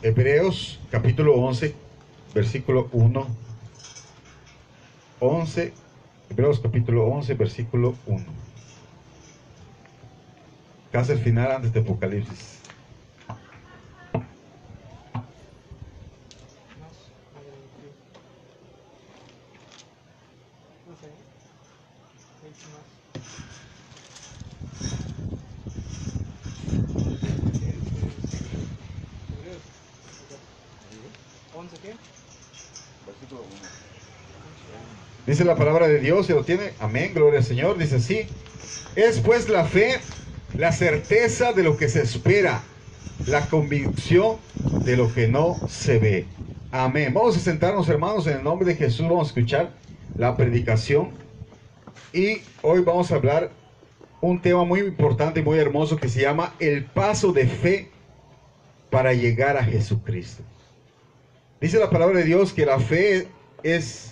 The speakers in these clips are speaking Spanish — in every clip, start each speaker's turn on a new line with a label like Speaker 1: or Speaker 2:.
Speaker 1: Hebreos capítulo 11, versículo 1. 11, Hebreos capítulo 11, versículo 1. Casi el final antes de Apocalipsis. Dice la palabra de Dios, ¿se lo tiene? Amén, gloria al Señor. Dice así: es pues la fe, la certeza de lo que se espera, la convicción de lo que no se ve. Amén. Vamos a sentarnos, hermanos, en el nombre de Jesús. Vamos a escuchar la predicación. Y hoy vamos a hablar un tema muy importante y muy hermoso que se llama el paso de fe para llegar a Jesucristo. Dice la palabra de Dios que la fe es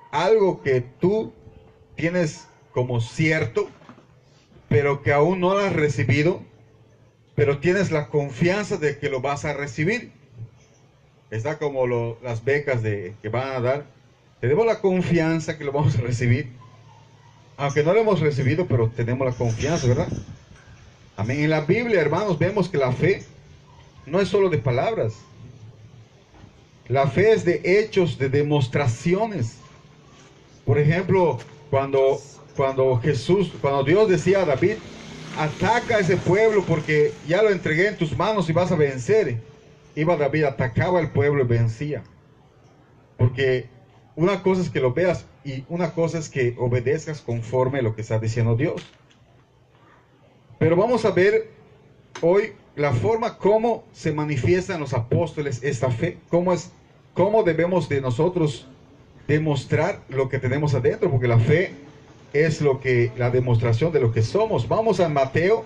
Speaker 1: algo que tú tienes como cierto, pero que aún no lo has recibido, pero tienes la confianza de que lo vas a recibir. Está como las becas que van a dar. Tenemos la confianza que lo vamos a recibir, aunque no lo hemos recibido, pero tenemos la confianza, ¿verdad? Amén. En la Biblia, hermanos, vemos que la fe no es solo de palabras. La fe es de hechos, de demostraciones. Por ejemplo, cuando Dios decía a David: ataca a ese pueblo porque ya lo entregué en tus manos y vas a vencer. Iba David, atacaba al pueblo y vencía. Porque una cosa es que lo veas y una cosa es que obedezcas conforme a lo que está diciendo Dios. Pero vamos a ver hoy la forma como se manifiesta en los apóstoles esta fe. Cómo debemos de nosotros demostrar lo que tenemos adentro, porque la fe es la demostración de lo que somos. Vamos a Mateo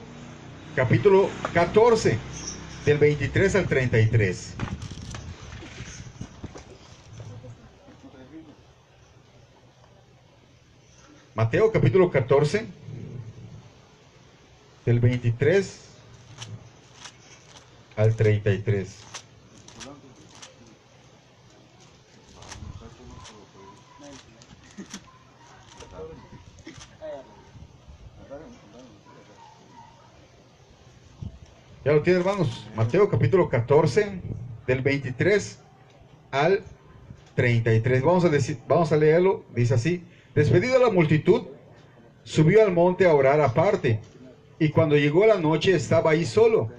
Speaker 1: capítulo 14 del 23 al 33. Mateo capítulo 14 del 23 al 33. ¿Ya lo tiene, hermanos? Mateo capítulo 14 del 23 al 33. Vamos a leerlo. Dice así: despedida la multitud, subió al monte a orar aparte, y cuando llegó la noche estaba ahí solo.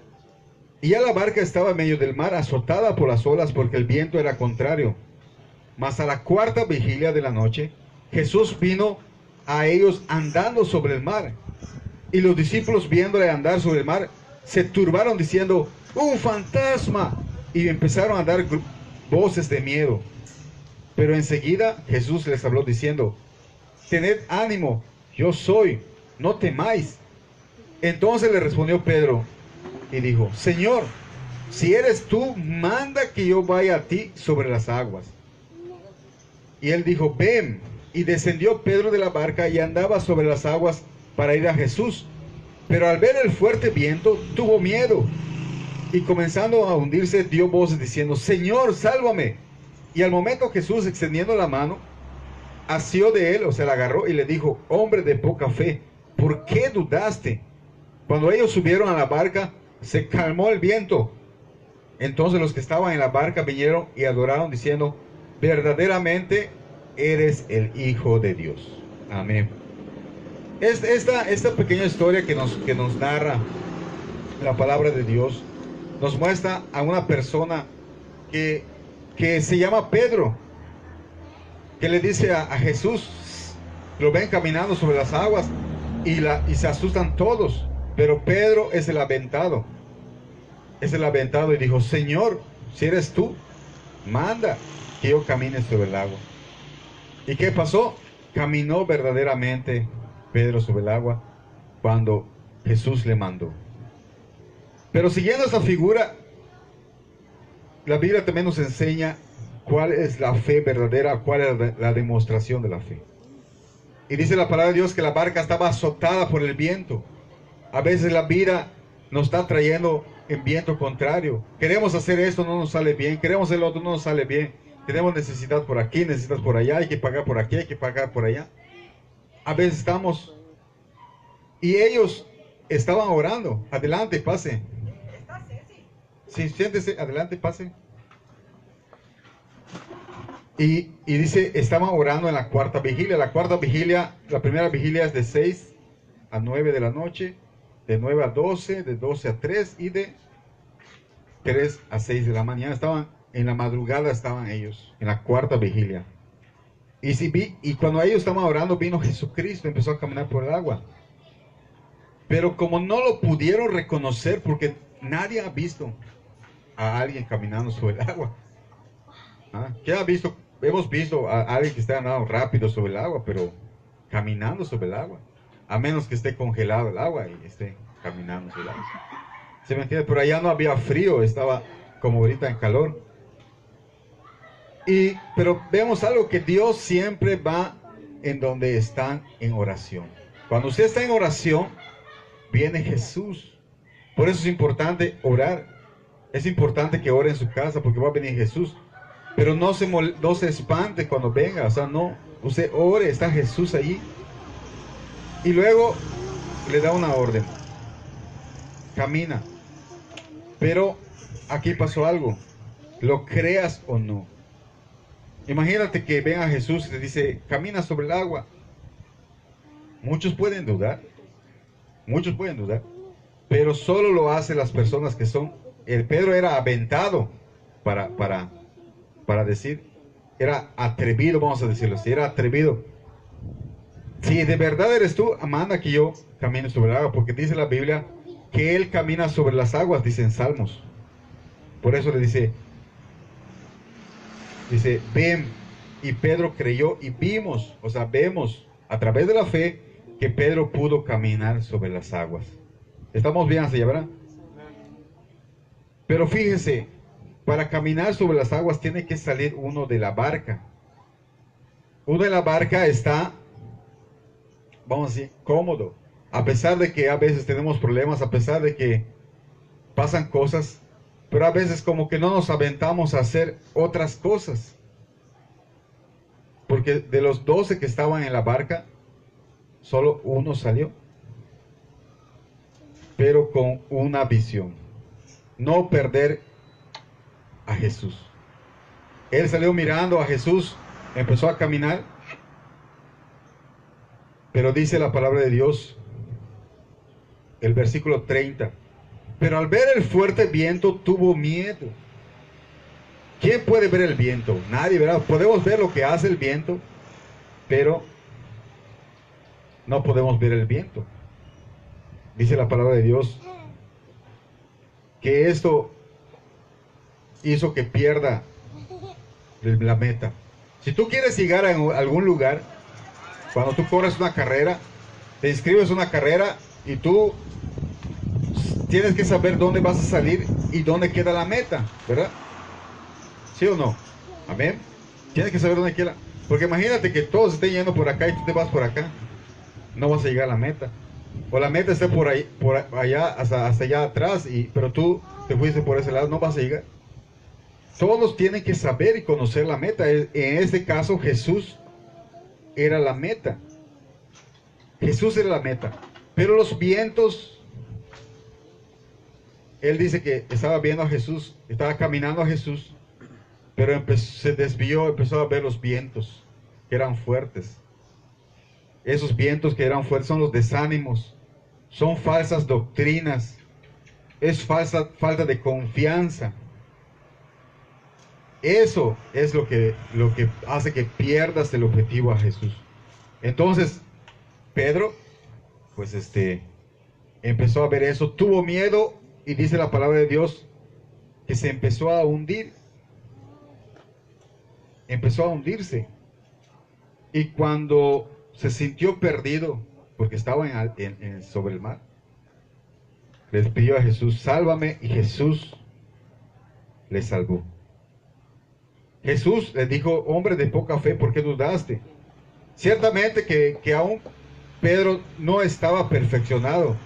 Speaker 1: Y ya la barca estaba en medio del mar, azotada por las olas, porque el viento era contrario. Mas a la cuarta vigilia de la noche, Jesús vino a ellos andando sobre el mar. Y los discípulos, viéndole andar sobre el mar, se turbaron diciendo: ¡un fantasma! Y empezaron a dar voces de miedo. Pero enseguida Jesús les habló diciendo: tened ánimo, yo soy, no temáis. Entonces le respondió Pedro y dijo: Señor, si eres tú, manda que yo vaya a ti sobre las aguas. Y él dijo: ven. Y descendió Pedro de la barca y andaba sobre las aguas para ir a Jesús. Pero al ver el fuerte viento, tuvo miedo, y comenzando a hundirse, dio voces diciendo: Señor, sálvame. Y al momento Jesús, extendiendo la mano, asió de él, o sea, la agarró y le dijo: hombre de poca fe, ¿por qué dudaste? Cuando ellos subieron a la barca, se calmó el viento. Entonces los que estaban en la barca vinieron y adoraron diciendo: verdaderamente eres el Hijo de Dios. Amén. Esta pequeña historia que nos narra la palabra de Dios nos muestra a una persona que se llama Pedro, que le dice a Jesús, lo ven caminando sobre las aguas y se asustan todos, pero Pedro es el aventado y dijo: Señor, si eres tú, manda que yo camine sobre el agua. ¿Y qué pasó? Caminó verdaderamente Pedro sobre el agua cuando Jesús le mandó. Pero siguiendo esta figura, la Biblia también nos enseña cuál es la fe verdadera, cuál es la demostración de la fe. Y dice la palabra de Dios que la barca estaba azotada por el viento. A veces la vida nos está trayendo en viento contrario. Queremos hacer esto, no nos sale bien. Queremos el otro, no nos sale bien. Tenemos necesidad por aquí, necesidad por allá. Hay que pagar por aquí, hay que pagar por allá. A veces estamos... Y ellos estaban orando. Adelante, pase. Sí, siéntese, adelante, pase. Y dice, estaban orando en la cuarta vigilia. La cuarta vigilia, la primera vigilia es de 6 a 9 de la noche, de 9 a 12, de 12 a 3 y de 3 a 6 de la mañana. Estaban, en la madrugada estaban ellos, en la cuarta vigilia. Y cuando ellos estaban orando, vino Jesucristo, empezó a caminar por el agua. Pero como no lo pudieron reconocer, porque nadie ha visto a alguien caminando sobre el agua. ¿Qué ha visto? Hemos visto a alguien que está andando rápido sobre el agua, pero caminando sobre el agua. A menos que esté congelado el agua y esté caminando sobre el agua. ¿Se me entiende? Pero allá no había frío, estaba como ahorita en calor. Pero vemos algo, que Dios siempre va en donde están en oración. Cuando usted está en oración, viene Jesús. Por eso es importante orar. Es importante que ore en su casa, porque va a venir Jesús. Pero no se espante cuando venga. O sea, no, usted ore, está Jesús allí. Y luego le da una orden. Camina. Pero aquí pasó algo. Lo creas o no. Imagínate que venga Jesús y te dice, camina sobre el agua. Muchos pueden dudar. Muchos pueden dudar. Pero solo lo hacen las personas que son... El Pedro era aventado para decir, era atrevido, vamos a decirlo así, era atrevido. Si de verdad eres tú, manda que yo camine sobre el agua, porque dice la Biblia que Él camina sobre las aguas, dice en Salmos. Por eso le dice, ven, y Pedro creyó y vimos, o sea, vemos a través de la fe que Pedro pudo caminar sobre las aguas. ¿Estamos bien hasta allá, verdad? Pero fíjese, para caminar sobre las aguas tiene que salir uno de la barca. Uno de la barca está, vamos a decir, cómodo. A pesar de que a veces tenemos problemas, a pesar de que pasan cosas, pero a veces como que no nos aventamos a hacer otras cosas. Porque de los 12 que estaban en la barca, solo uno salió. Pero con una visión. No perder a Jesús. Él salió mirando a Jesús, empezó a caminar, pero dice la palabra de Dios, el versículo 30, pero al ver el fuerte viento tuvo miedo. ¿Quién puede ver el viento? Nadie, ¿verdad? Podemos ver lo que hace el viento, pero no podemos ver el viento. Dice la palabra de Dios que esto hizo que pierda la meta. Si tú quieres llegar a algún lugar, cuando tú corres una carrera, te inscribes a una carrera y tú tienes que saber dónde vas a salir y dónde queda la meta, ¿verdad? ¿Sí o no? Amén. Tienes que saber dónde queda. Porque imagínate que todos estén yendo por acá y tú te vas por acá. No vas a llegar a la meta. O la meta está por ahí, por allá, hasta allá atrás, pero tú te fuiste por ese lado, no vas a llegar. Todos tienen que saber y conocer la meta. En este caso, Jesús era la meta. Jesús era la meta. Pero los vientos, él dice que estaba viendo a Jesús, estaba caminando a Jesús, pero se desvió, empezó a ver los vientos que eran fuertes. Esos vientos que eran fuertes son los desánimos, son falsas doctrinas, es falta de confianza. Eso es lo que hace que pierdas el objetivo a Jesús. Entonces, Pedro, pues empezó a ver eso, tuvo miedo y dice la palabra de Dios que se empezó a hundir. Empezó a hundirse. Y cuando se sintió perdido, porque estaba sobre el mar, les pidió a Jesús, sálvame, y Jesús le salvó. Jesús le dijo, hombre de poca fe, ¿por qué dudaste? Ciertamente que aún Pedro no estaba perfeccionado.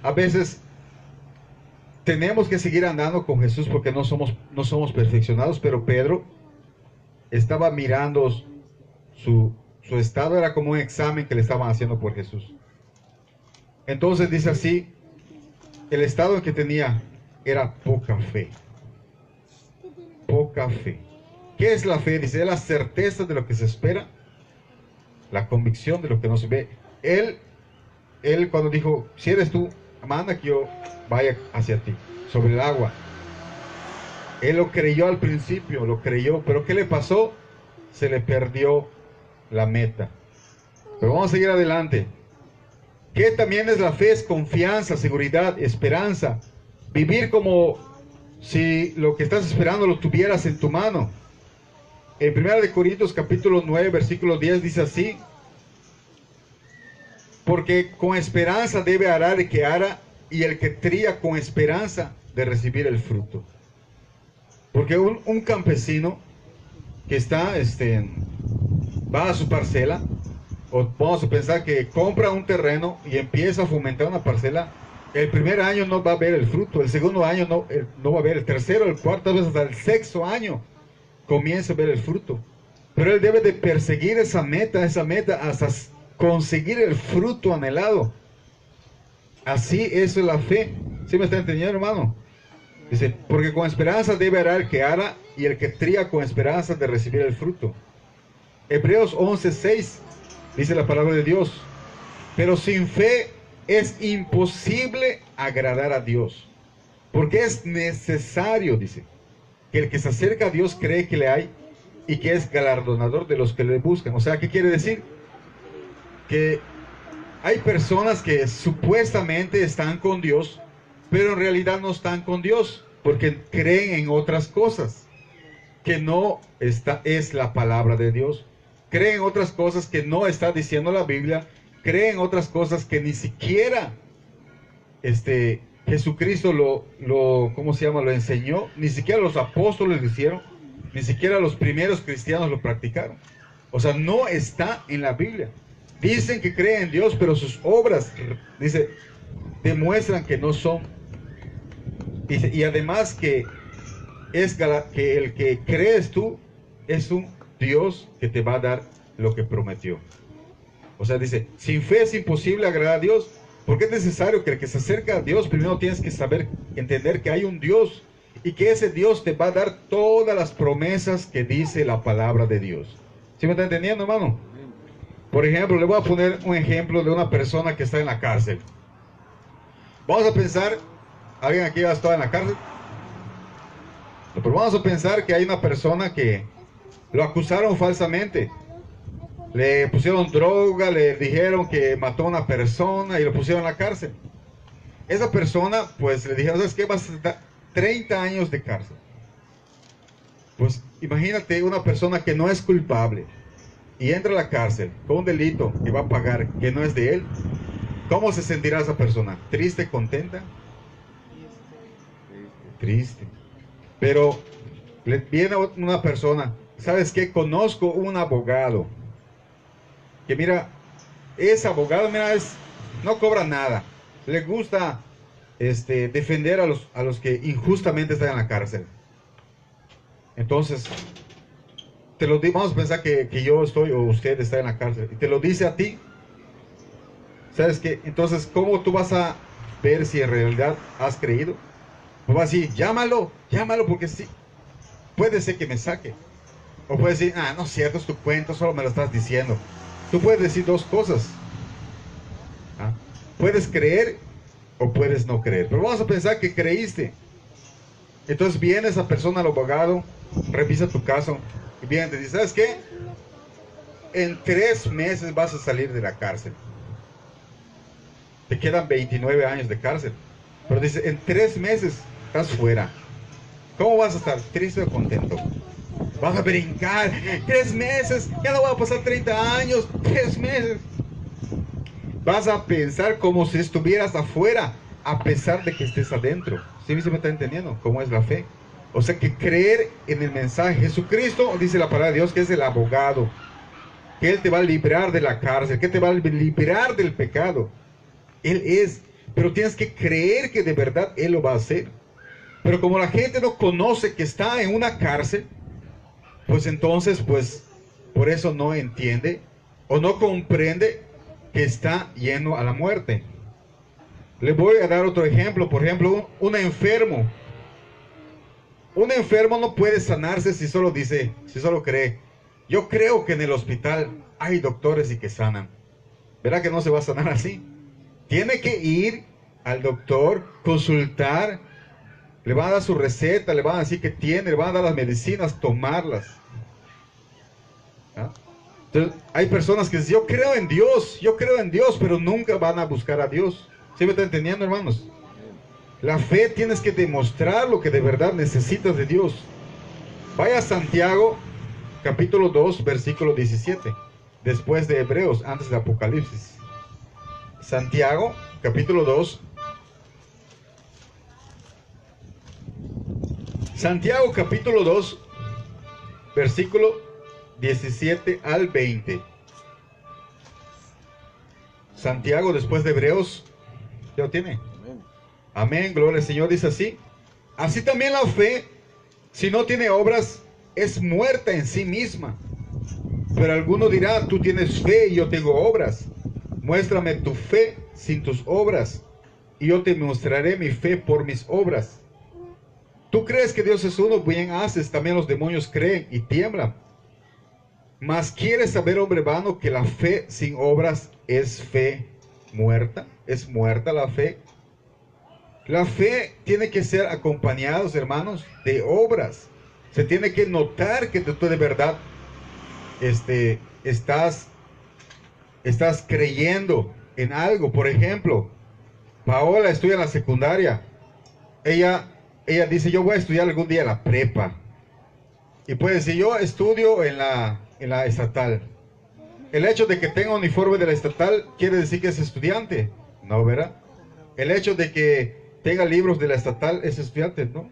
Speaker 1: A veces tenemos que seguir andando con Jesús porque no somos perfeccionados, pero Pedro estaba mirando su estado, era como un examen que le estaban haciendo por Jesús. Entonces dice así, el estado que tenía era poca fe. Poca fe. ¿Qué es la fe? Dice, es la certeza de lo que se espera, la convicción de lo que no se ve. Él cuando dijo, si eres tú, manda que yo vaya hacia ti, sobre el agua. Él lo creyó al principio, lo creyó, pero ¿qué le pasó? Se le perdió la meta. Pero vamos a seguir adelante. ¿Qué también es la fe? Es confianza, seguridad, esperanza. Vivir como si lo que estás esperando lo tuvieras en tu mano. En 1 Corintios capítulo 9, versículo 10 dice así: porque con esperanza debe arar el que ara, y el que tría con esperanza de recibir el fruto. Porque un campesino que va a su parcela, o vamos a pensar que compra un terreno y empieza a fomentar una parcela, el primer año no va a ver el fruto, el segundo año no va a ver, el tercero, el cuarto, a veces hasta el sexto año comienza a ver el fruto. Pero él debe de perseguir esa meta hasta conseguir el fruto anhelado. Así eso es la fe. ¿Sí me está entendiendo, hermano? Dice, porque con esperanza debe arar el que ara, y el que tría con esperanza de recibir el fruto. Hebreos 11:6 dice la palabra de Dios: pero sin fe es imposible agradar a Dios, porque es necesario, dice, que el que se acerca a Dios cree que le hay y que es galardonador de los que le buscan. O sea, ¿qué quiere decir? Que hay personas que supuestamente están con Dios, pero en realidad no están con Dios, porque creen en otras cosas que no es la palabra de Dios. Creen en otras cosas que no está diciendo la Biblia. Creen en otras cosas que ni siquiera Jesucristo lo enseñó. Ni siquiera los apóstoles lo hicieron. Ni siquiera los primeros cristianos lo practicaron. O sea, no está en la Biblia. Dicen que creen en Dios, pero sus obras, dice, demuestran que no son. Dice, y además que el que crees tú es un Dios que te va a dar lo que prometió. O sea, dice, sin fe es imposible agradar a Dios, porque es necesario que el que se acerca a Dios, primero tienes que entender que hay un Dios, y que ese Dios te va a dar todas las promesas que dice la palabra de Dios. ¿Sí me está entendiendo, hermano? Por ejemplo, le voy a poner un ejemplo de una persona que está en la cárcel. Vamos a pensar, ¿alguien aquí ha estado en la cárcel? Pero vamos a pensar que hay una persona que lo acusaron falsamente. Le pusieron droga, le dijeron que mató a una persona y lo pusieron en la cárcel. Esa persona, pues le dijeron, ¿sabes qué? Vas a estar 30 años de cárcel. Pues imagínate una persona que no es culpable y entra a la cárcel con un delito que va a pagar, que no es de él. ¿Cómo se sentirá esa persona? ¿Triste, contenta? Triste. Pero le viene una persona, ¿sabes qué? Conozco un abogado que, mira, ese abogado, mira, no cobra nada. Le gusta defender a los que injustamente están en la cárcel. Entonces, vamos a pensar que yo estoy o usted está en la cárcel y te lo dice a ti. ¿Sabes qué? Entonces, ¿cómo tú vas a ver si en realidad has creído? Pues vas a decir, llámalo porque sí, puede ser que me saque. O puedes decir, no es cierto, es tu cuento, solo me lo estás diciendo. Tú puedes decir dos cosas. Puedes creer o puedes no creer. Pero vamos a pensar que creíste. Entonces viene esa persona al abogado, revisa tu caso y viene y te dice, ¿sabes qué? En 3 meses vas a salir de la cárcel. Te quedan 29 años de cárcel. Pero dice, en 3 meses estás fuera. ¿Cómo vas a estar? ¿Triste o contento? Vas a brincar. 3 meses. Ya no voy a pasar 30 años. 3 meses. Vas a pensar como si estuvieras afuera, a pesar de que estés adentro. ¿Sí me está entendiendo cómo es la fe? O sea que creer en el mensaje. Jesucristo, dice la palabra de Dios, que es el abogado. Que Él te va a librar de la cárcel. Que te va a librar del pecado. Él es. pero tienes que creer que de verdad Él lo va a hacer. Pero como la gente no conoce que está en una cárcel, pues entonces, pues, por eso no entiende o no comprende que está yendo a la muerte. Le voy a dar otro ejemplo. Por ejemplo, un enfermo. Un enfermo no puede sanarse si solo dice, si solo cree. Yo creo que en el hospital hay doctores y que sanan. ¿Verdad que no se va a sanar así? Tiene que ir al doctor, consultar, le van a dar su receta, le van a decir que tiene, le van a dar las medicinas, tomarlas. ¿Ah? Entonces, hay personas que dicen, yo creo en Dios, pero nunca van a buscar a Dios. ¿Sí me está entendiendo, hermanos? La fe tienes que demostrar lo que de verdad necesitas de Dios. Vaya a Santiago, capítulo 2, versículo 17. Después de Hebreos, antes de Apocalipsis. Santiago, capítulo 2. Santiago, capítulo 2, versículo 17 al 20. Santiago, después de Hebreos. ¿Ya lo tiene? Amén, gloria al Señor, dice así. Así también la fe, si no tiene obras, es muerta en sí misma. Pero alguno dirá, tú tienes fe y yo tengo obras. Muéstrame tu fe sin tus obras, y yo te mostraré mi fe por mis obras. Tú crees que Dios es uno, bien haces, también los demonios creen y tiemblan. Mas ¿quieres saber, hombre vano, que la fe sin obras es fe muerta? ¿Es muerta la fe? La fe tiene que ser acompañada, hermanos, de obras. Se tiene que notar que tú de verdad estás creyendo en algo. Por ejemplo, Paola estudia en la secundaria. Ella dice, yo voy a estudiar algún día la prepa. Y puede decir, yo estudio en la estatal. El hecho de que tenga uniforme de la estatal quiere decir que es estudiante. No, ¿verdad? El hecho de que tenga libros de la estatal es estudiante, ¿no?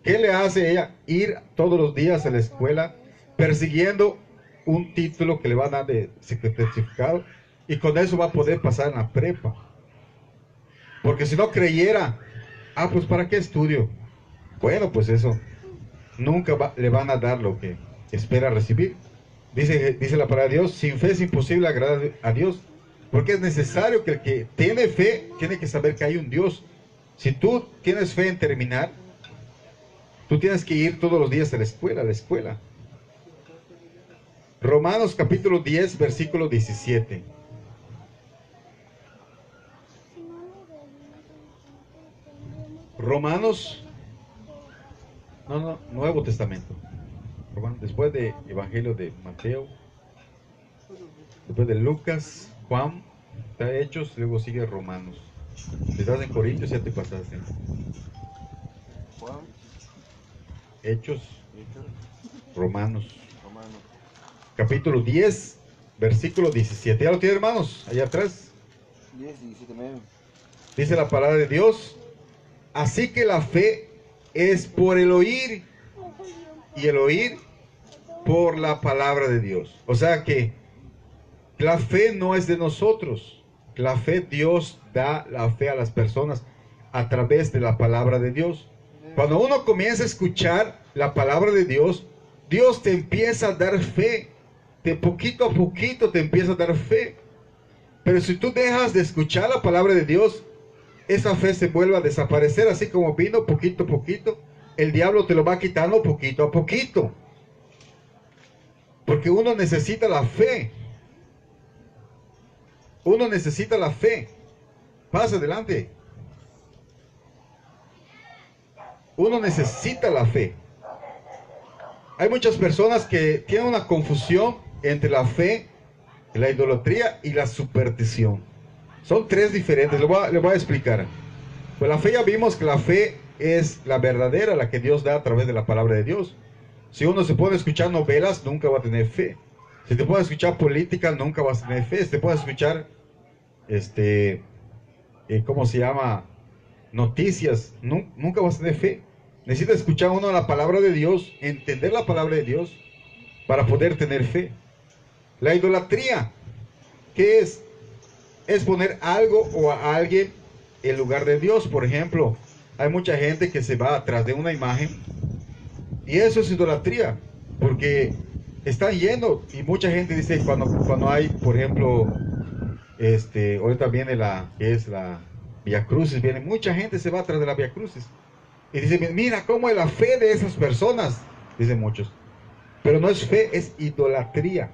Speaker 1: ¿Qué le hace ella? Ir todos los días a la escuela persiguiendo un título que le va a dar de certificado, y con eso va a poder pasar en la prepa. Porque si no creyera, pues ¿para qué estudio? Bueno, pues eso nunca le van a dar lo que espera recibir. Dice la palabra de Dios, sin fe es imposible agradar a Dios, porque es necesario que el que tiene fe tiene que saber que hay un Dios. Si tú tienes fe en terminar, tú tienes que ir todos los días a la escuela. Romanos capítulo 10, versículo 17. Romanos, Nuevo Testamento. Después de Evangelio de Mateo, después de Lucas, Juan, está Hechos, luego sigue Romanos. Si estás en Corintios, ya te pasaste.
Speaker 2: Juan,
Speaker 1: Hechos, Romanos. Capítulo 10, versículo 17. ¿Ya lo tiene, hermanos? Allá atrás.
Speaker 2: 10, 17 medio.
Speaker 1: Dice la palabra de Dios. Así que la fe es por el oír, y el oír por la palabra de Dios. O sea que la fe no es de nosotros. La fe, Dios da la fe a las personas a través de la palabra de Dios. Cuando uno comienza a escuchar la palabra de Dios, Dios te empieza a dar fe. De poquito a poquito te empieza a dar fe. Pero si tú dejas de escuchar la palabra de Dios, esa fe se vuelve a desaparecer, así como vino poquito a poquito. El diablo te lo va quitando poquito a poquito. Porque uno necesita la fe. Uno necesita la fe. Pasa adelante. Uno necesita la fe. Hay muchas personas que tienen una confusión entre la fe, la idolatría y la superstición. Son tres diferentes. Le voy a explicar. Pues la fe, ya vimos que la fe es la verdadera, la que Dios da a través de la palabra de Dios. Si uno se puede escuchar novelas, nunca va a tener fe. Si te puede escuchar política, nunca vas a tener fe. Si te puede escuchar, ¿cómo se llama? Noticias, nunca vas a tener fe. Necesita escuchar uno la palabra de Dios, entender la palabra de Dios, para poder tener fe. La idolatría, ¿qué es? Es poner algo o a alguien el lugar de Dios. Por ejemplo, hay mucha gente que se va atrás de una imagen y eso es idolatría, porque están yendo y mucha gente dice cuando hay, por ejemplo, ahorita viene que es la Vía Crucis, viene mucha gente se va atrás de la Vía Crucis y dice, mira cómo es la fe de esas personas, dicen muchos, pero no es fe, es idolatría,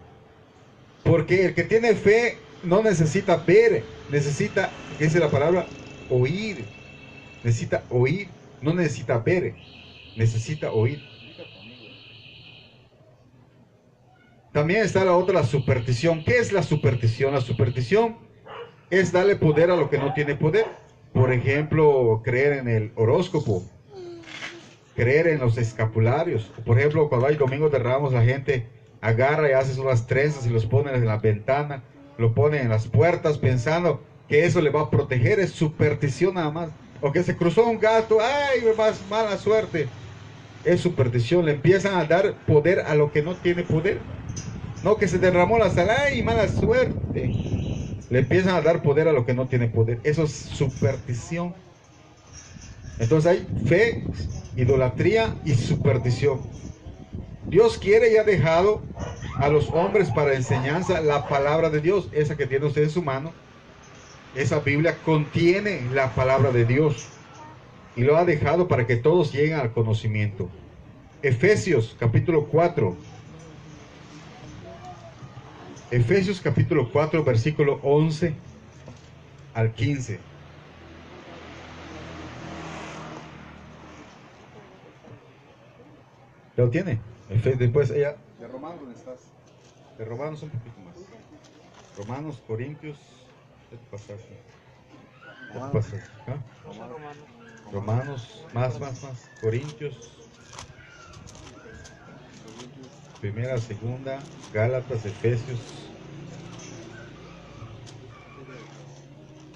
Speaker 1: porque el que tiene fe no necesita ver, necesita, ¿qué dice la palabra? Oír, necesita oír, no necesita ver, necesita oír. También está la otra, la superstición. ¿Qué es la superstición? La superstición es darle poder a lo que no tiene poder. Por ejemplo, creer en el horóscopo, creer en los escapularios. Por ejemplo, cuando hay domingos de Ramos, la gente agarra y hace unas trenzas y los pone en la ventana, lo pone en las puertas pensando que eso le va a proteger. Es superstición nada más. O que se cruzó un gato, ¡ay, más mala suerte! Es superstición. Le empiezan a dar poder a lo que no tiene poder. No, que se derramó la sal, ¡ay, mala suerte! Le empiezan a dar poder a lo que no tiene poder. Eso es superstición. Entonces hay fe, idolatría y superstición. Dios quiere y ha dejado a los hombres para enseñanza la palabra de Dios. Esa que tiene usted en su mano, esa Biblia contiene la palabra de Dios. Y lo ha dejado para que todos lleguen al conocimiento. Efesios capítulo 4. Efesios capítulo 4, versículo 11 al 15. ¿Ya lo tiene? Después ella... ¿De Romanos dónde estás? De Romanos un poquito más. Romanos, Corintios... ¿Qué te pasaste? ¿Qué te pasaste? ¿Ah? Romanos, más. Corintios... Primera, segunda, Gálatas, Efesios,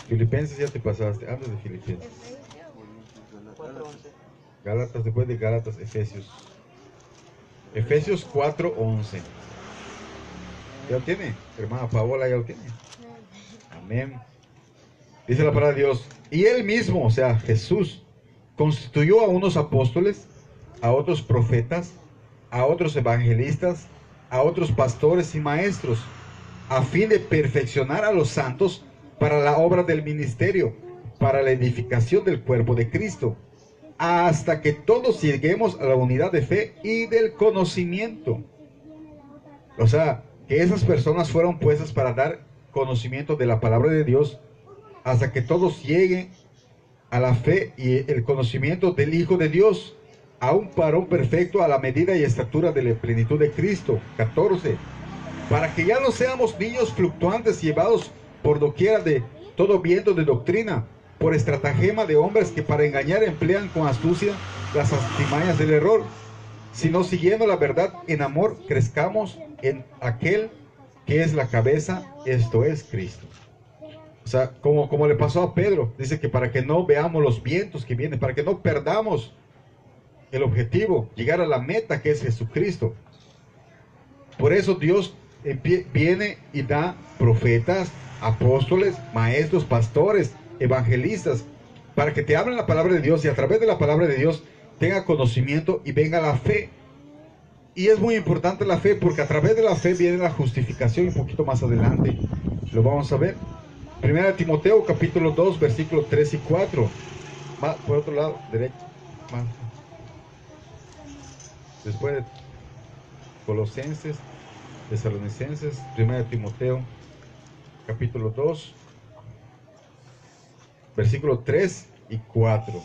Speaker 1: Filipenses ya te pasaste, antes de Filipenses. Gálatas, después de Gálatas, Efesios. Efesios 4:11. ¿Ya lo tiene? Hermana Paola, ¿ya lo tiene? Amén. Dice la palabra de Dios. Y él mismo, o sea, Jesús, constituyó a unos apóstoles, a otros profetas, a otros evangelistas, a otros pastores y maestros, a fin de perfeccionar a los santos para la obra del ministerio, para la edificación del cuerpo de Cristo, hasta que todos lleguemos a la unidad de fe y del conocimiento. O sea, que esas personas fueron puestas para dar conocimiento de la palabra de Dios, hasta que todos lleguen a la fe y el conocimiento del Hijo de Dios, a un varón perfecto a la medida y estatura de la plenitud de Cristo. 14. Para que ya no seamos niños fluctuantes llevados por doquiera de todo viento de doctrina, por estratagema de hombres que para engañar emplean con astucia las artimañas del error, sino siguiendo la verdad en amor, crezcamos en aquel que es la cabeza, esto es Cristo. O sea, como le pasó a Pedro, dice que para que no veamos los vientos que vienen, para que no perdamos el objetivo, llegar a la meta que es Jesucristo. Por eso Dios viene y da profetas, apóstoles, maestros, pastores, evangelistas, para que te hablen la palabra de Dios y a través de la palabra de Dios tenga conocimiento y venga la fe. Y es muy importante la fe, porque a través de la fe viene la justificación, y un poquito más adelante lo vamos a ver. Primera Timoteo capítulo 2 versículos 3 y 4. Más, por otro lado, derecho. Más. Después de Colosenses, Tesalonicenses, 1 Timoteo, capítulo 2, versículos 3 y 4.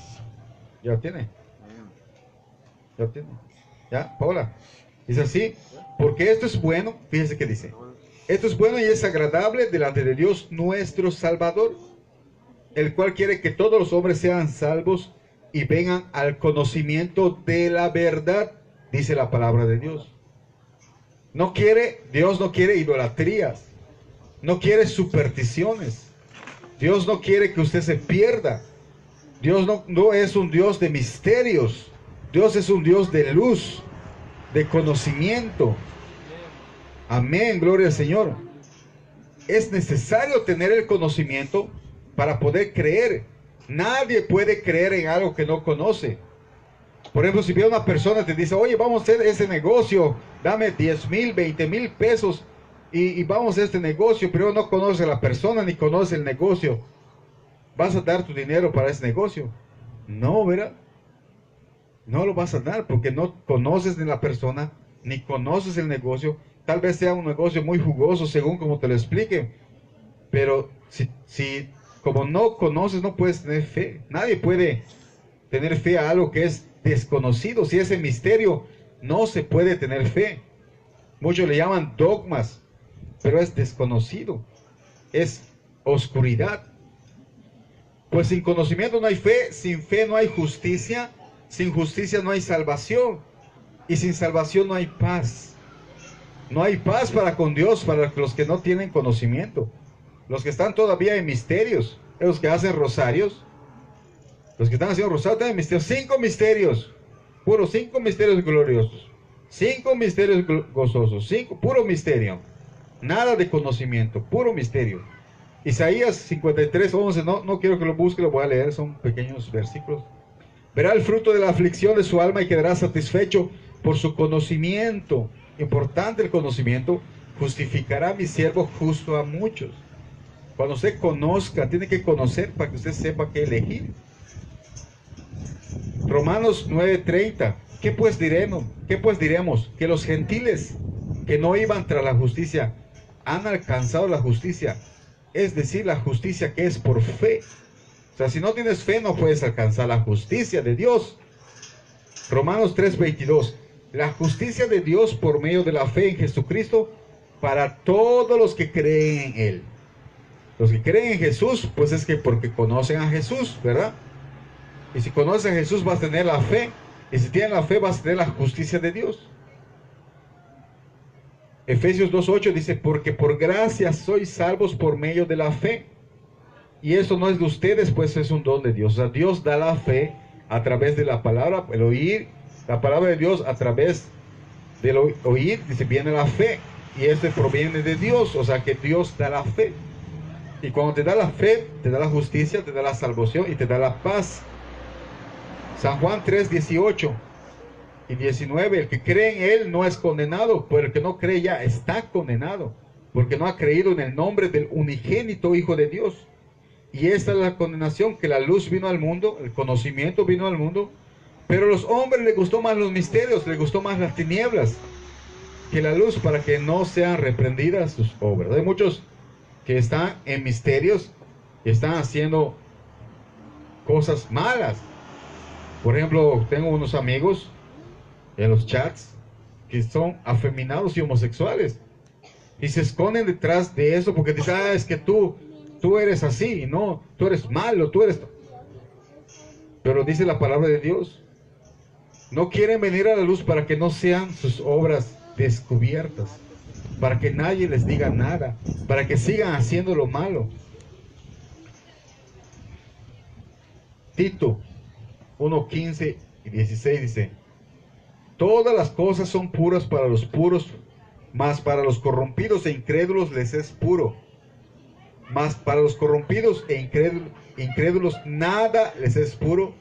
Speaker 1: ¿Ya lo tiene? ¿Ya lo tiene? ¿Ya, Paola? Dice así, porque esto es bueno, fíjense que dice, esto es bueno y es agradable delante de Dios nuestro Salvador, el cual quiere que todos los hombres sean salvos y vengan al conocimiento de la verdad. Dice la palabra de Dios. Dios no quiere idolatrías, no quiere supersticiones. Dios no quiere que usted se pierda. Dios no es un Dios de misterios. Dios es un Dios de luz, de conocimiento. Amén, gloria al Señor. Es necesario tener el conocimiento para poder creer. Nadie puede creer en algo que no conoce. Por ejemplo, si viene una persona te dice, oye, vamos a hacer ese negocio, dame 10,000, 20,000 pesos y vamos a hacer este negocio, pero no conoce a la persona ni conoce el negocio. ¿Vas a dar tu dinero para ese negocio? No, ¿verdad? No lo vas a dar porque no conoces ni la persona, ni conoces el negocio. Tal vez sea un negocio muy jugoso según como te lo explique, pero si como no conoces no puedes tener fe. Nadie puede tener fe a algo que es desconocido. Si es el misterio, no se puede tener fe. Muchos le llaman dogmas, pero es desconocido, es oscuridad. Pues sin conocimiento no hay fe, sin fe no hay justicia, sin justicia no hay salvación, y sin salvación no hay paz. No hay paz para con Dios, para los que no tienen conocimiento, los que están todavía en misterios, los que hacen rosarios. Los que están haciendo rosario tienen misterios, 5 misterios, puro 5 misterios gloriosos, 5 misterios gozosos, 5, puro misterio, nada de conocimiento, puro misterio. Isaías 53:11, no quiero que lo busque, lo voy a leer, son pequeños versículos. Verá el fruto de la aflicción de su alma y quedará satisfecho por su conocimiento. Importante el conocimiento, justificará a mi siervo justo a muchos. Cuando usted conozca, tiene que conocer para que usted sepa qué elegir. Romanos 9:30, ¿qué pues diremos? Que los gentiles que no iban tras la justicia han alcanzado la justicia, es decir, la justicia que es por fe. O sea, si no tienes fe no puedes alcanzar la justicia de Dios. Romanos 3:22, la justicia de Dios por medio de la fe en Jesucristo para todos los que creen en Él. Los que creen en Jesús, pues es que porque conocen a Jesús, ¿verdad? Y si conoces a Jesús vas a tener la fe. Y si tienes la fe vas a tener la justicia de Dios. Efesios 2:8 dice, porque por gracia sois salvos por medio de la fe. Y eso no es de ustedes, pues es un don de Dios. O sea, Dios da la fe a través de la palabra, el oír. La palabra de Dios a través del oír, dice, viene la fe. Y este proviene de Dios. O sea que Dios da la fe. Y cuando te da la fe, te da la justicia, te da la salvación y te da la paz. San Juan 3:18 y 19, el que cree en Él no es condenado, pero el que no cree ya está condenado, porque no ha creído en el nombre del unigénito Hijo de Dios. Y esta es la condenación, que la luz vino al mundo, el conocimiento vino al mundo, pero a los hombres les gustó más los misterios, les gustó más las tinieblas que la luz, para que no sean reprendidas sus obras. Hay muchos que están en misterios y están haciendo cosas malas. Por ejemplo, tengo unos amigos en los chats que son afeminados y homosexuales y se esconden detrás de eso porque dicen, es que tú eres así, no, tú eres malo, tú eres... Pero dice la palabra de Dios, no quieren venir a la luz para que no sean sus obras descubiertas, para que nadie les diga nada, para que sigan haciendo lo malo. Tito 1:15 y 16 dice, todas las cosas son puras para los puros, mas para los corrompidos e incrédulos les es puro. Mas para los corrompidos e incrédulos nada les es puro,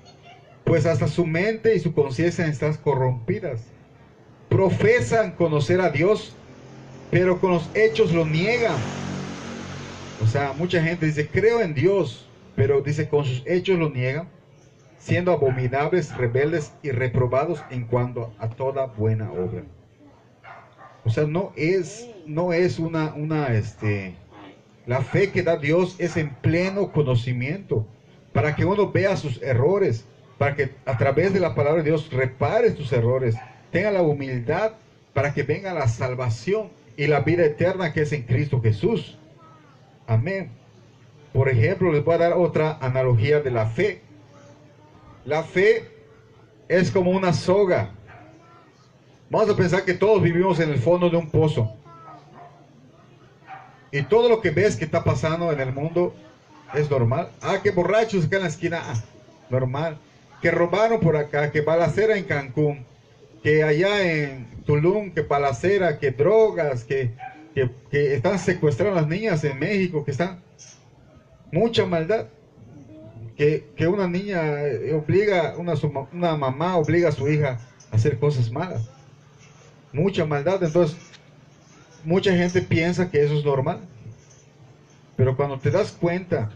Speaker 1: pues hasta su mente y su conciencia están corrompidas. Profesan conocer a Dios, pero con los hechos lo niegan. O sea, mucha gente dice, creo en Dios, pero dice, con sus hechos lo niegan, siendo abominables, rebeldes y reprobados en cuanto a toda buena obra. O sea, no es la fe que da Dios es en pleno conocimiento, para que uno vea sus errores, para que a través de la palabra de Dios repare sus errores, tenga la humildad para que venga la salvación y la vida eterna que es en Cristo Jesús. Amén. Por ejemplo, les voy a dar otra analogía de la fe. La fe es como una soga. Vamos a pensar que todos vivimos en el fondo de un pozo. Y todo lo que ves que está pasando en el mundo es normal. Que borrachos acá en la esquina, normal. Que robaron por acá, que balacera en Cancún, que allá en Tulum, que balacera, que drogas, que están secuestrando a las niñas en México, que están... Mucha maldad. que una niña obliga, una mamá obliga a su hija a hacer cosas malas. Mucha maldad. Entonces, mucha gente piensa que eso es normal. Pero cuando te das cuenta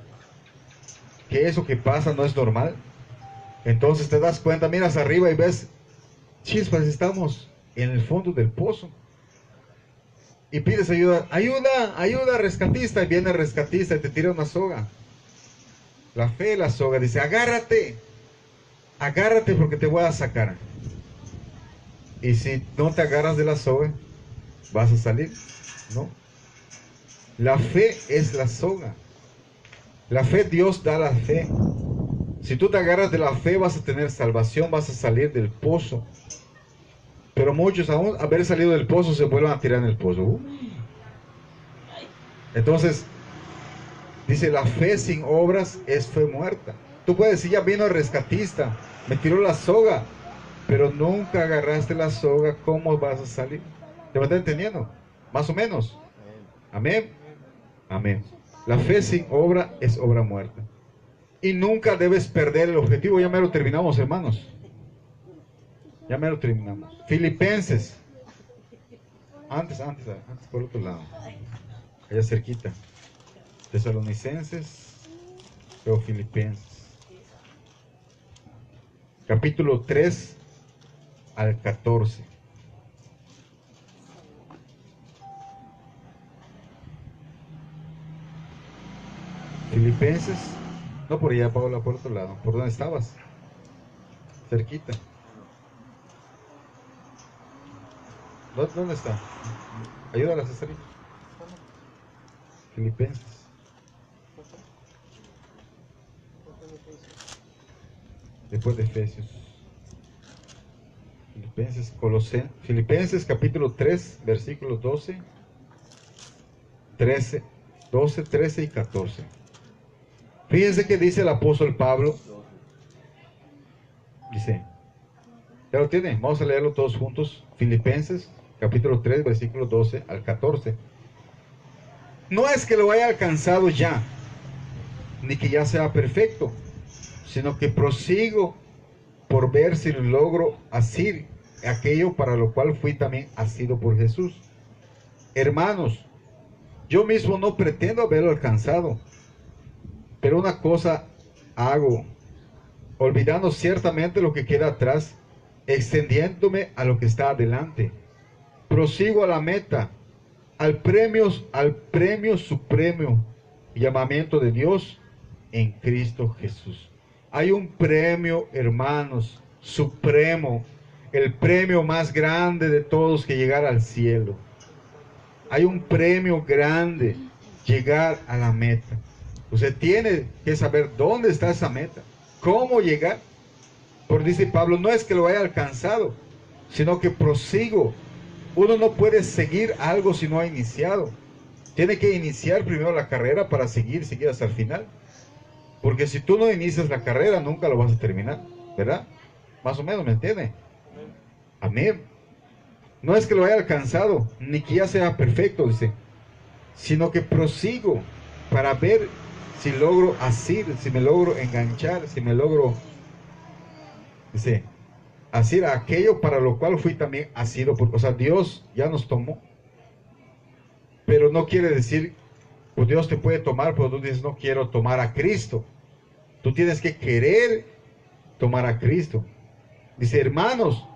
Speaker 1: que eso que pasa no es normal, entonces te das cuenta, miras arriba y ves, chispas, estamos en el fondo del pozo. Y pides ayuda, ayuda, rescatista, y viene el rescatista y te tira una soga. La fe, la soga, dice, agárrate porque te voy a sacar. Y si no te agarras de la soga, vas a salir, ¿no? La fe es la soga. La fe, Dios da la fe. Si tú te agarras de la fe, vas a tener salvación, vas a salir del pozo. Pero muchos, aún haber salido del pozo, se vuelven a tirar en el pozo. Entonces, dice, la fe sin obras es fe muerta. Tú puedes decir, ya vino el rescatista, me tiró la soga, pero nunca agarraste la soga, ¿cómo vas a salir? ¿Te me estás entendiendo? Más o menos. Amén. Amén. La fe sin obra es obra muerta. Y nunca debes perder el objetivo. Ya me lo terminamos, hermanos. Ya me lo terminamos. Filipenses. Antes, por otro lado. Allá cerquita. Tesalonicenses. Pero Filipenses. Capítulo 3 al 14. Filipenses. No por allá, Paola, por otro lado. ¿Por dónde estabas? Cerquita. ¿Dónde está? Ayúdala, Cesarito. Filipenses. Después de Efesios. Filipenses capítulo 3, versículos 12, 13 y 14. Fíjense que dice el apóstol Pablo. Dice, ¿ya lo tiene? Vamos a leerlo todos juntos. Filipenses capítulo 3, versículos 12 al 14. No es que lo haya alcanzado ya, ni que ya sea perfecto, sino que prosigo por ver si logro asir aquello para lo cual fui también asido por Jesús. Hermanos, yo mismo no pretendo haberlo alcanzado, pero una cosa hago, olvidando ciertamente lo que queda atrás, extendiéndome a lo que está adelante. Prosigo a la meta, al premio supremo, llamamiento de Dios en Cristo Jesús. Hay un premio, hermanos, supremo, el premio más grande de todos, que llegar al cielo. Hay un premio grande, llegar a la meta. Usted tiene que saber dónde está esa meta, cómo llegar. Porque dice Pablo, no es que lo haya alcanzado, sino que prosigo. Uno no puede seguir algo si no ha iniciado. Tiene que iniciar primero la carrera para seguir hasta el final. Porque si tú no inicias la carrera, nunca lo vas a terminar, ¿verdad? Más o menos, ¿me entiende? Amén. No es que lo haya alcanzado, ni que ya sea perfecto, dice, sino que prosigo para ver si logro asir, si me logro enganchar, si me logro, dice, asir aquello para lo cual fui también asido. O sea, Dios ya nos tomó. Pero no quiere decir, pues Dios te puede tomar, pero tú dices, no quiero tomar a Cristo. Tú tienes que querer tomar a Cristo. Dice, hermanos,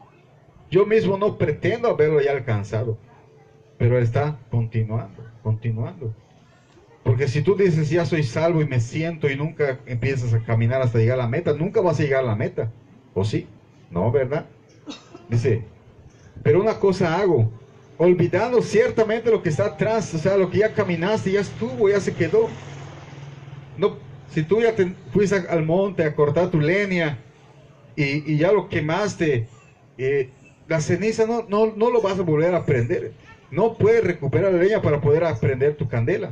Speaker 1: yo mismo no pretendo haberlo ya alcanzado, pero Él está continuando. Porque si tú dices, ya soy salvo y me siento, y nunca empiezas a caminar hasta llegar a la meta, nunca vas a llegar a la meta. ¿O sí? No, ¿verdad? Dice, pero una cosa hago, olvidando ciertamente lo que está atrás, o sea, lo que ya caminaste, ya estuvo, ya se quedó. No, si tú ya te fuiste al monte a cortar tu leña y ya lo quemaste, la ceniza no lo vas a volver a prender. No puedes recuperar la leña para poder prender tu candela.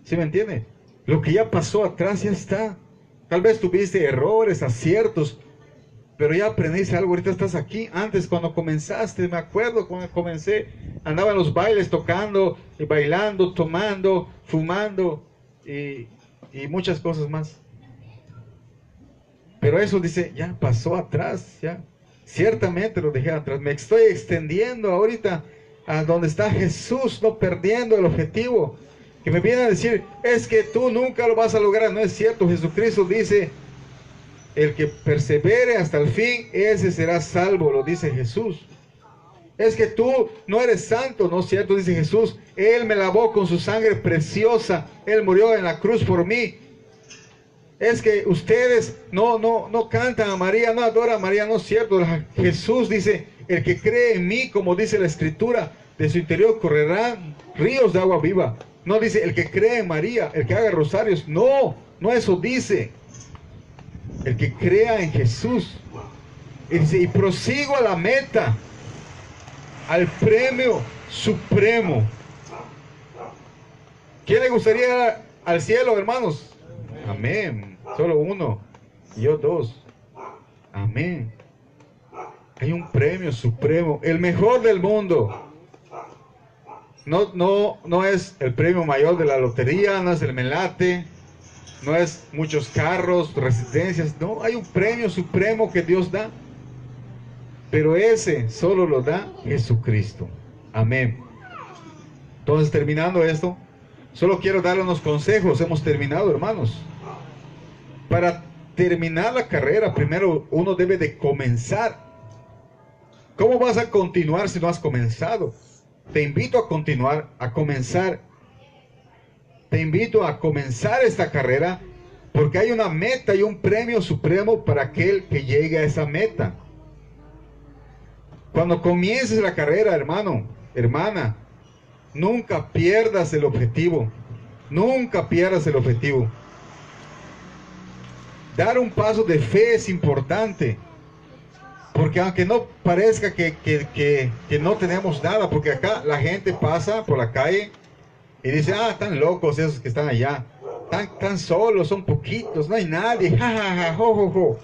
Speaker 1: ¿Sí me entiende? Lo que ya pasó atrás ya está. Tal vez tuviste errores, aciertos, pero ya aprendiste algo. Ahorita estás aquí. Antes, cuando comenzaste, me acuerdo cuando comencé, andaba en los bailes tocando, y bailando, tomando, fumando y muchas cosas más. Pero eso dice, ya pasó atrás, ya. Ciertamente lo dejé atrás. Me estoy extendiendo ahorita a donde está Jesús, no perdiendo el objetivo. Que me viene a decir, es que tú nunca lo vas a lograr. No es cierto. Jesucristo dice, el que persevere hasta el fin, ese será salvo, lo dice Jesús. Es que tú no eres santo, no es cierto, dice Jesús. Él me lavó con su sangre preciosa. Él murió en la cruz por mí. Es que ustedes no cantan a María, no adoran a María, no es cierto. Jesús dice, el que cree en mí, como dice la Escritura, de su interior correrán ríos de agua viva. No dice el que cree en María, el que haga rosarios. No eso dice. El que crea en Jesús. Y dice, y prosigo a la meta, al premio supremo. ¿Quién le gustaría ir al cielo, hermanos? Amén. Solo uno. Yo dos. Amén. Hay un premio supremo, el mejor del mundo. No es el premio mayor de la lotería, no es el melate, no es muchos carros, residencias. No, hay un premio supremo que Dios da. Pero ese solo lo da Jesucristo. Amén. Entonces, terminando esto, solo quiero darle unos consejos. Hemos terminado, hermanos. Para terminar la carrera, primero uno debe de comenzar. ¿Cómo vas a continuar si no has comenzado? Te invito a continuar, a comenzar. Te invito a comenzar esta carrera porque hay una meta y un premio supremo para aquel que llegue a esa meta. Cuando comiences la carrera, hermano, hermana, nunca pierdas el objetivo. Nunca pierdas el objetivo. Dar un paso de fe es importante. Porque aunque no parezca que no tenemos nada, porque acá la gente pasa por la calle y dice, están locos esos que están allá. Tan solos, son poquitos, no hay nadie. Ja, ja, ja, jo, jo, jo.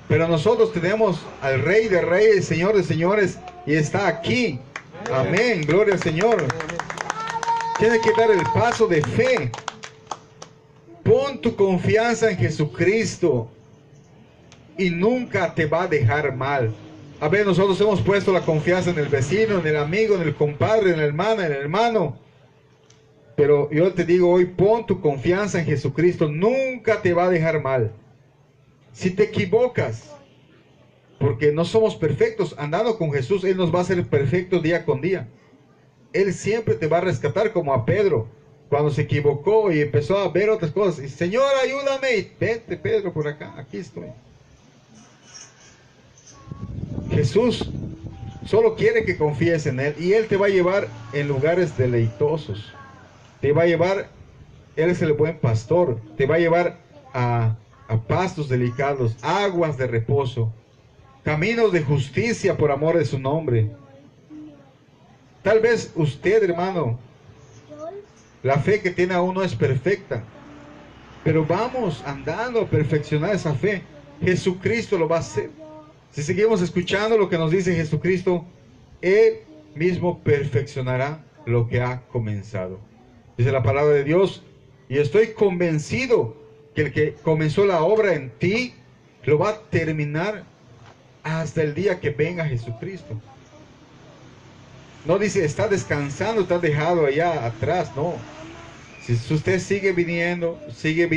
Speaker 1: Pero nosotros tenemos al Rey de Reyes, Señor de Señores, y está aquí. Amén, gloria al Señor. Tienes que dar el paso de fe. Pon tu confianza en Jesucristo y nunca te va a dejar mal. A ver, nosotros hemos puesto la confianza en el vecino, en el amigo, en el compadre, en la hermana, en el hermano. Pero yo te digo hoy, pon tu confianza en Jesucristo, nunca te va a dejar mal. Si te equivocas, porque no somos perfectos, andando con Jesús, Él nos va a hacer perfectos día con día. Él siempre te va a rescatar, como a Pedro, cuando se equivocó y empezó a ver otras cosas. Y, Señor, ayúdame. Y, vente, Pedro, por acá, aquí estoy. Jesús solo quiere que confíes en Él, y Él te va a llevar en lugares deleitosos. Te va a llevar, Él es el buen pastor, te va a llevar a pastos delicados, aguas de reposo, caminos de justicia por amor de su nombre. Tal vez usted, hermano, la fe que tiene aún no es perfecta, pero vamos andando a perfeccionar esa fe. Jesucristo lo va a hacer. Si seguimos escuchando lo que nos dice Jesucristo, Él mismo perfeccionará lo que ha comenzado. Dice la palabra de Dios, y estoy convencido que el que comenzó la obra en ti, lo va a terminar hasta el día que venga Jesucristo. No dice, está descansando, está dejado allá atrás, no. Si usted sigue viniendo, sigue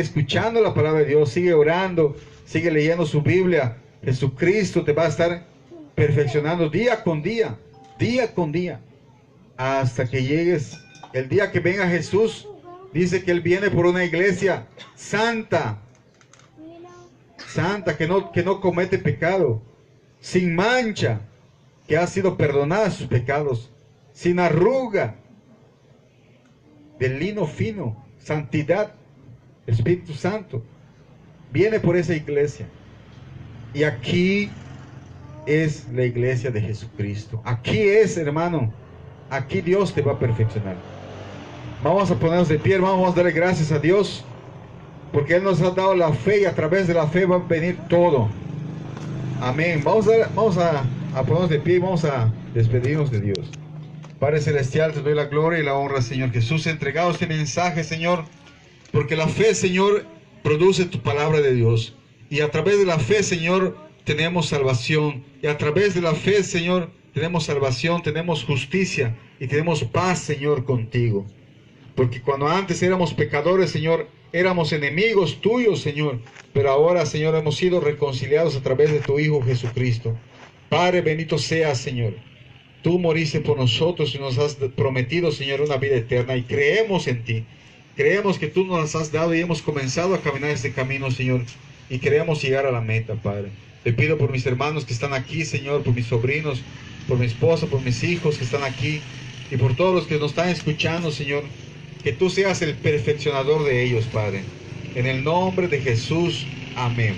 Speaker 1: escuchando la palabra de Dios, sigue orando, sigue leyendo su Biblia, Jesucristo te va a estar perfeccionando día con día, hasta que llegues. El día que venga Jesús, dice que Él viene por una iglesia santa, que no comete pecado, sin mancha, que ha sido perdonada sus pecados, sin arruga, de lino fino, santidad, Espíritu Santo. Viene por esa iglesia. Y aquí es la iglesia de Jesucristo. Aquí es, hermano. Aquí Dios te va a perfeccionar. Vamos a ponernos de pie, hermano. Vamos a darle gracias a Dios, porque Él nos ha dado la fe, y a través de la fe va a venir todo. Amén. Vamos a ponernos de pie y vamos a despedirnos de Dios. Padre Celestial, te doy la gloria y la honra, Señor Jesús. He entregado este mensaje, Señor, porque la fe, Señor, produce tu palabra de Dios. Y a través de la fe, Señor, tenemos salvación. Y a través de la fe, Señor, tenemos salvación, tenemos justicia y tenemos paz, Señor, contigo. Porque cuando antes éramos pecadores, Señor, éramos enemigos tuyos, Señor. Pero ahora, Señor, hemos sido reconciliados a través de tu Hijo Jesucristo. Padre, bendito seas, Señor. Tú moriste por nosotros y nos has prometido, Señor, una vida eterna. Y creemos en ti. Creemos que tú nos las has dado y hemos comenzado a caminar este camino, Señor. Y queremos llegar a la meta, Padre. Te pido por mis hermanos que están aquí, Señor, por mis sobrinos, por mi esposa, por mis hijos que están aquí. Y por todos los que nos están escuchando, Señor. Que tú seas el perfeccionador de ellos, Padre. En el nombre de Jesús. Amén.